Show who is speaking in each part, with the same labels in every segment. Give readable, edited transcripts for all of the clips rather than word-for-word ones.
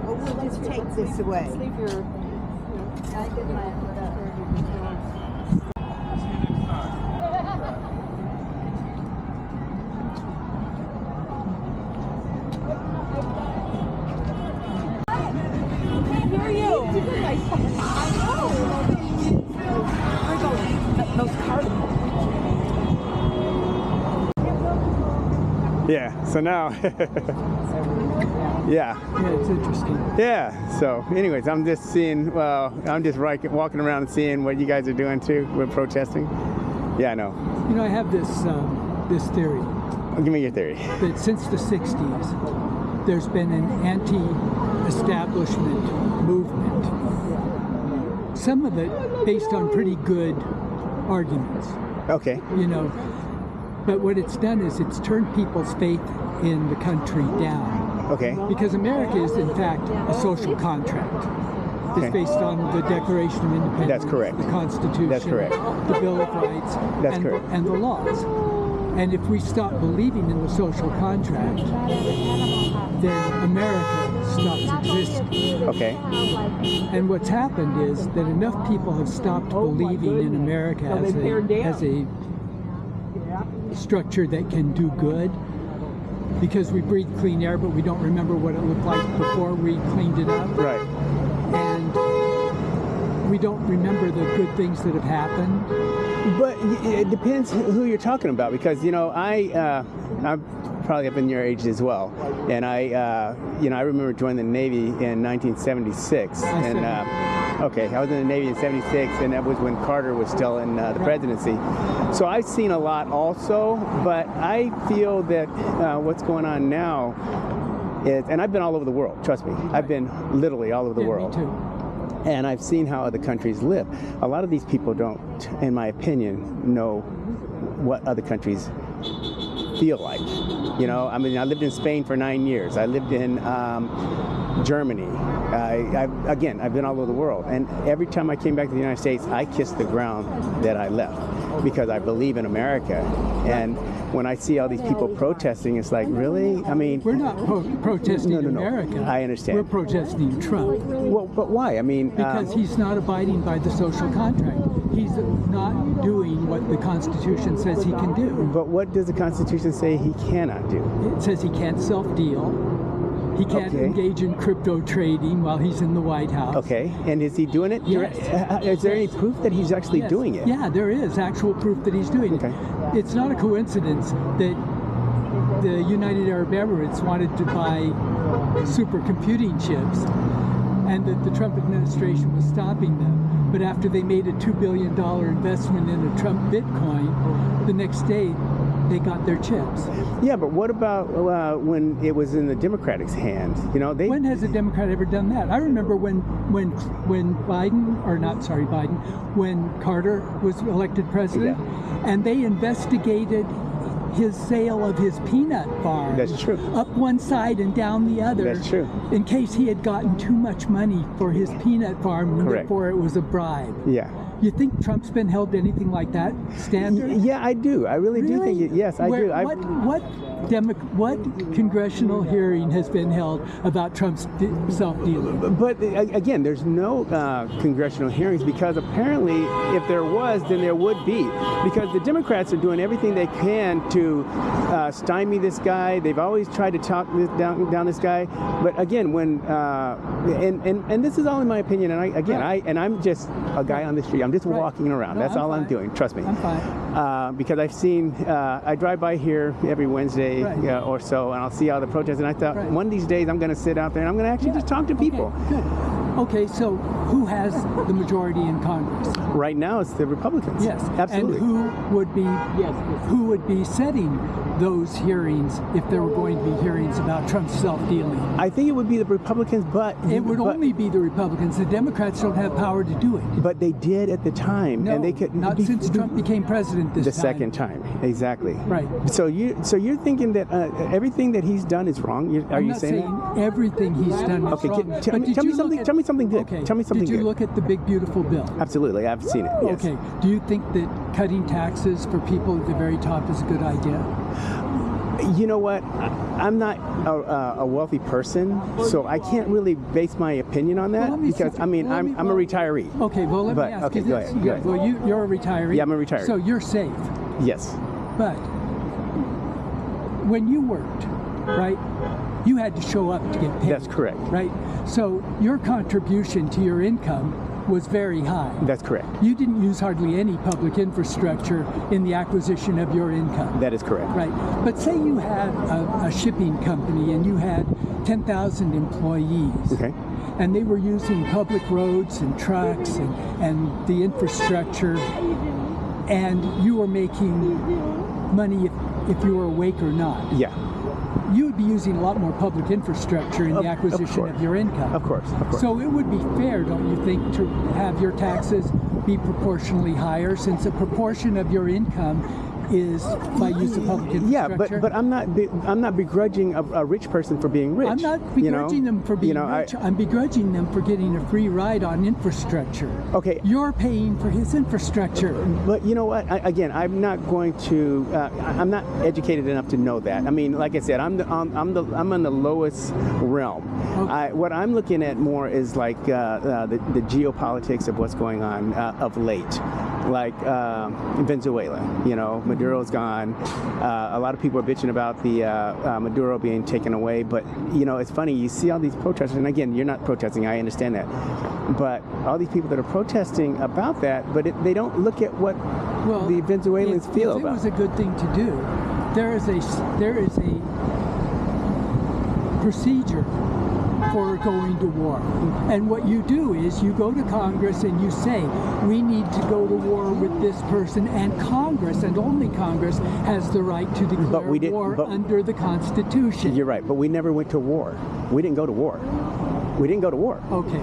Speaker 1: Well, we'll just take this away.
Speaker 2: Leave your.
Speaker 3: Yeah, so now, yeah,
Speaker 4: it's interesting.
Speaker 3: Yeah, so anyways, I'm just seeing, I'm just walking around and seeing what you guys are doing too with protesting. Yeah, I know.
Speaker 4: You know, I have this theory.
Speaker 3: Give me your theory.
Speaker 4: That since the 60s, there's been an anti-establishment movement. Some of it based on pretty good arguments.
Speaker 3: Okay.
Speaker 4: You know, but what it's done is it's turned people's faith in the country down.
Speaker 3: Okay.
Speaker 4: Because America is, in fact, a social contract. It's based on the Declaration of Independence.
Speaker 3: That's correct.
Speaker 4: The Constitution.
Speaker 3: That's correct.
Speaker 4: The Bill of Rights.
Speaker 3: That's correct.
Speaker 4: And the laws. And if we stop believing in the social contract, then America stops existing.
Speaker 3: Okay.
Speaker 4: And what's happened is that enough people have stopped believing in America as a structure that can do good, because we breathe clean air, but we don't remember what it looked like before we cleaned it up.
Speaker 3: Right.
Speaker 4: And we don't remember the good things that have happened.
Speaker 3: But it depends who you're talking about, because, you know, I'm probably up in your age as well, and I remember joining the Navy in 1976, and okay, I was in the Navy in '76, and that was when Carter was still in the presidency. So I've seen a lot also, but I feel that what's going on now is, and I've been all over the world. Trust me, I've been literally all over the world.
Speaker 4: Me too.
Speaker 3: And I've seen how other countries live. A lot of these people don't, in my opinion, know what other countries feel like. You know, I mean, I lived in Spain for 9 years. I lived in Germany. I've been all over the world. And every time I came back to the United States, I kissed the ground that I left, because I believe in America. And when I see all these people protesting, it's like, really? I mean,
Speaker 4: we're not protesting America.
Speaker 3: I understand.
Speaker 4: We're protesting Trump.
Speaker 3: Well, but why? I mean,
Speaker 4: because he's not abiding by the social contract. He's not doing what the Constitution says he can do.
Speaker 3: But what does the Constitution say he cannot do?
Speaker 4: It says he can't self-deal. He can't engage in crypto trading while he's in the White House.
Speaker 3: Okay, and is he doing it?
Speaker 4: Yes.
Speaker 3: Is there any proof that he's actually doing it?
Speaker 4: Yeah, there is actual proof that he's doing it. It's not a coincidence that the United Arab Emirates wanted to buy supercomputing chips, and that the Trump administration was stopping them. But after they made a $2 billion investment in a Trump Bitcoin, the next day they got their chips.
Speaker 3: Yeah, but what about when it was in the Democrats' hands? You know,
Speaker 4: when has a Democrat ever done that? I remember when when Carter was elected president, and they investigated his sale of his peanut farm.
Speaker 3: That's true.
Speaker 4: Up one side and down the other.
Speaker 3: That's true.
Speaker 4: In case he had gotten too much money for his peanut farm, and therefore it was a bribe.
Speaker 3: Yeah.
Speaker 4: You think Trump's been held to anything like that standard?
Speaker 3: Yeah, I do. I really do think. Yes, I do.
Speaker 4: What congressional hearing has been held about Trump's self-dealing?
Speaker 3: But again, there's no congressional hearings, because apparently, if there was, then there would be, because the Democrats are doing everything they can to stymie this guy. They've always tried to talk down this guy. But again, when and this is all in my opinion, and I'm just a guy on the street. I'm just walking around. No, that's all I'm doing. Trust me.
Speaker 4: I'm fine.
Speaker 3: Because I've seen, I drive by here every Wednesday or so, and I'll see all the protests. And I thought, one of these days I'm going to sit out there and I'm going to actually just talk to people.
Speaker 4: Good. Okay, so who has the majority in Congress?
Speaker 3: Right now, it's the Republicans.
Speaker 4: Yes,
Speaker 3: absolutely.
Speaker 4: And who would be setting those hearings if there were going to be hearings about Trump's self-dealing?
Speaker 3: I think it would be the Republicans, but
Speaker 4: it would only be the Republicans. The Democrats don't have power to do it.
Speaker 3: But they did at the time,
Speaker 4: no,
Speaker 3: and they could
Speaker 4: not since Trump became president this time.
Speaker 3: The second time, exactly.
Speaker 4: Right.
Speaker 3: So you're thinking that everything that he's done is wrong? Are you saying that?
Speaker 4: Everything he's done is wrong.
Speaker 3: Tell me something good.
Speaker 4: Okay.
Speaker 3: Tell me something good.
Speaker 4: Did you look at the big beautiful bill?
Speaker 3: Absolutely, I've seen it. Yes.
Speaker 4: Okay. Do you think that cutting taxes for people at the very top is a good idea?
Speaker 3: You know what? I'm not a wealthy person, so I can't really base my opinion on that because I'm a retiree.
Speaker 4: Okay, well let me ask
Speaker 3: okay,
Speaker 4: you
Speaker 3: go
Speaker 4: this.
Speaker 3: ahead, go ahead.
Speaker 4: Well, you're a retiree.
Speaker 3: Yeah, I'm a retiree.
Speaker 4: So you're safe.
Speaker 3: Yes.
Speaker 4: But when you worked, right, you had to show up to get paid.
Speaker 3: That's correct.
Speaker 4: Right? So your contribution to your income was very high.
Speaker 3: That's correct.
Speaker 4: You didn't use hardly any public infrastructure in the acquisition of your income.
Speaker 3: That is correct.
Speaker 4: Right. But say you had a shipping company and you had 10,000 employees.
Speaker 3: Okay.
Speaker 4: And they were using public roads and trucks and the infrastructure, and you were making money if you were awake or not.
Speaker 3: Yeah.
Speaker 4: You would be using a lot more public infrastructure in the acquisition of your income.
Speaker 3: Of course.
Speaker 4: So it would be fair, don't you think, to have your taxes be proportionally higher, since a proportion of your income is by use of public infrastructure?
Speaker 3: Yeah, but I'm not begrudging a rich person for being rich.
Speaker 4: I'm not begrudging them for being rich. I'm begrudging them for getting a free ride on infrastructure.
Speaker 3: Okay.
Speaker 4: You're paying for his infrastructure.
Speaker 3: But you know what? I'm not going to. I'm not educated enough to know that. I mean, like I said, I'm in the lowest realm.
Speaker 4: Okay.
Speaker 3: What I'm looking at more is like the geopolitics of what's going on of late. Like Venezuela, Maduro's gone. A lot of people are bitching about the Maduro being taken away, but it's funny. You see all these protesters, and again, you're not protesting. I understand that, but all these people that are protesting about that, but they don't look at what the Venezuelans feel about.
Speaker 4: It was a good thing to do. There is a procedure for going to war. And what you do is you go to Congress and you say, we need to go to war with this person, and Congress, and only Congress, has the right to declare war under the Constitution.
Speaker 3: You're right, but we never went to war. We didn't go to war. Okay.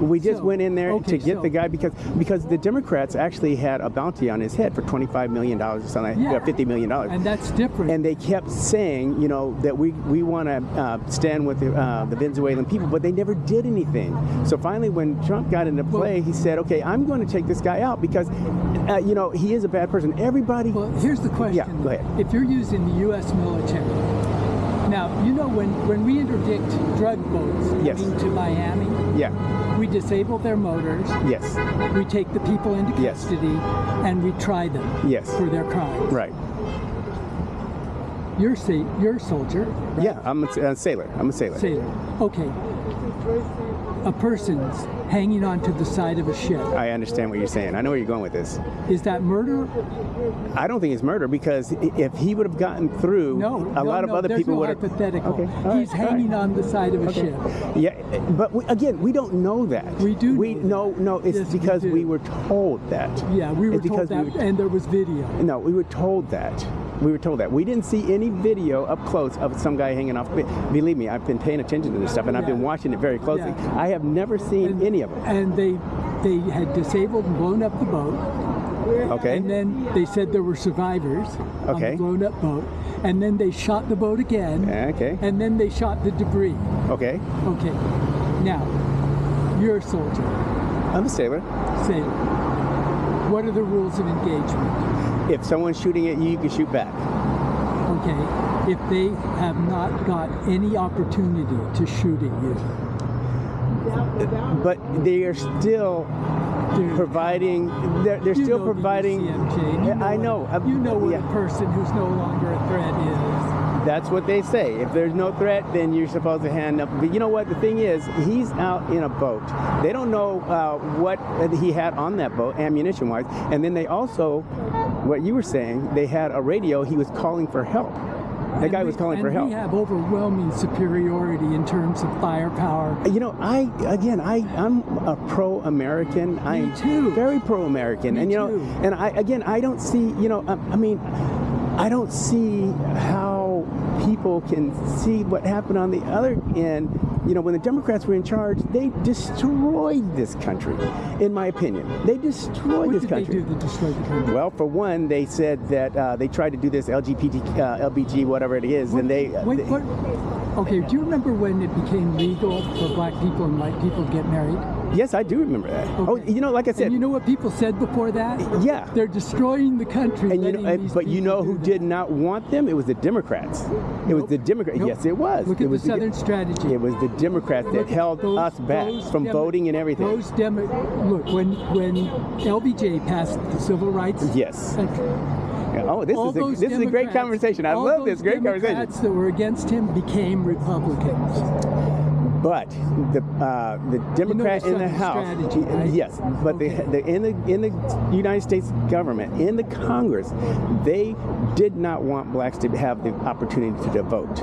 Speaker 3: We just went in there to get the guy because the Democrats actually had a bounty on his head for $25 million or something, $50 million.
Speaker 4: And that's different.
Speaker 3: And they kept saying, that we want to stand with the Venezuelan people, but they never did anything. So finally, when Trump got into play, he said, okay, I'm going to take this guy out because, he is a bad person. Everybody.
Speaker 4: Well, here's the question.
Speaker 3: Yeah, go ahead.
Speaker 4: If you're using the U.S. military, now, when we interdict drug boats coming to Miami, we disable their motors.
Speaker 3: Yes.
Speaker 4: We take the people into custody, and we try them for their crimes.
Speaker 3: Right.
Speaker 4: You're a soldier, right?
Speaker 3: Yeah, I'm a sailor.
Speaker 4: Sailor. Okay. A person's hanging onto the side of a ship.
Speaker 3: I understand what you're saying. I know where you're going with this.
Speaker 4: Is that murder?
Speaker 3: I don't think it's murder, because if he would have gotten through, a lot of other people would have.
Speaker 4: Hypothetical.
Speaker 3: Okay.
Speaker 4: He's hanging on the side of a ship.
Speaker 3: Yeah, but we don't know that.
Speaker 4: We do.
Speaker 3: No. It's because we were told that.
Speaker 4: Yeah, we were told that, and there was video.
Speaker 3: No, we were told that. We didn't see any video up close of some guy hanging off. Believe me, I've been paying attention to this stuff, and I've been watching it very closely.
Speaker 4: Yeah.
Speaker 3: I have never seen any of them.
Speaker 4: And they had disabled and blown up the boat.
Speaker 3: Okay.
Speaker 4: And then they said there were survivors on the blown up boat. And then they shot the boat again.
Speaker 3: Okay.
Speaker 4: And then they shot the debris.
Speaker 3: Okay.
Speaker 4: Okay. Now, you're a soldier.
Speaker 3: I'm a sailor.
Speaker 4: What are the rules of engagement?
Speaker 3: If someone's shooting at you, you can shoot back.
Speaker 4: Okay. If they have not got any opportunity to shoot at you.
Speaker 3: But they are still providing. They're still providing. I know.
Speaker 4: You know what a person who's no longer a threat is.
Speaker 3: That's what they say. If there's no threat, then you're supposed to hand up. But you know what? The thing is, he's out in a boat. They don't know what he had on that boat, ammunition-wise. And then they also, what you were saying, they had a radio. He was calling for help. That guy was calling for help.
Speaker 4: We have overwhelming superiority in terms of firepower.
Speaker 3: I'm a pro-American. I'm very pro-American. And I don't see, I don't see how people can see what happened on the other end. When the Democrats were in charge, they destroyed this country, in my opinion. They destroyed this country.
Speaker 4: What did they do to destroy the country?
Speaker 3: Well, for one, they said that they tried to do this LBG, whatever it is, and they...
Speaker 4: Okay, do you remember when it became legal for black people and white people to get married?
Speaker 3: Yes, I do remember that.
Speaker 4: Okay.
Speaker 3: Oh, like I said.
Speaker 4: And you know what people said before that?
Speaker 3: Yeah.
Speaker 4: They're destroying the country.
Speaker 3: And but you know who did not want them? It was the Democrats. It was the Democrats.
Speaker 4: Nope.
Speaker 3: Yes, it was.
Speaker 4: Look at
Speaker 3: it was
Speaker 4: the Southern strategy.
Speaker 3: It was the Democrats that held us back from voting and everything.
Speaker 4: Look, when LBJ passed the Civil Rights.
Speaker 3: Yes.
Speaker 4: Country,
Speaker 3: oh, this is a great conversation. I love this great conversation.
Speaker 4: Democrats that were against him became Republicans.
Speaker 3: But the Democrat in the House,
Speaker 4: strategy, right?
Speaker 3: yes, but in the United States government, in the Congress, they did not want blacks to have the opportunity to vote.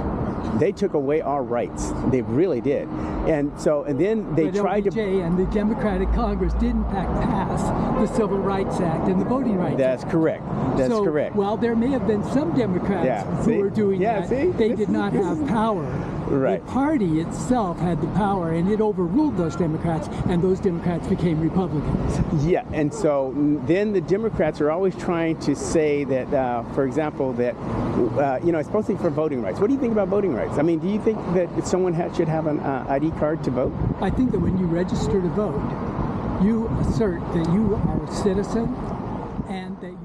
Speaker 3: They took away our rights. They really did, and then they tried
Speaker 4: LBJ and the Democratic Congress did in fact pass the Civil Rights Act and the Voting Rights
Speaker 3: That's
Speaker 4: Act.
Speaker 3: correct. That's correct.
Speaker 4: While there may have been some Democrats who were doing that, they did not have power.
Speaker 3: Right.
Speaker 4: The party itself had the power, and it overruled those Democrats, and those Democrats became Republicans.
Speaker 3: Yeah, and so then the Democrats are always trying to say that, for example, that, especially for voting rights. What do you think about voting rights? I mean, do you think that someone should have an ID card to vote?
Speaker 4: I think that when you register to vote, you assert that you are a citizen and that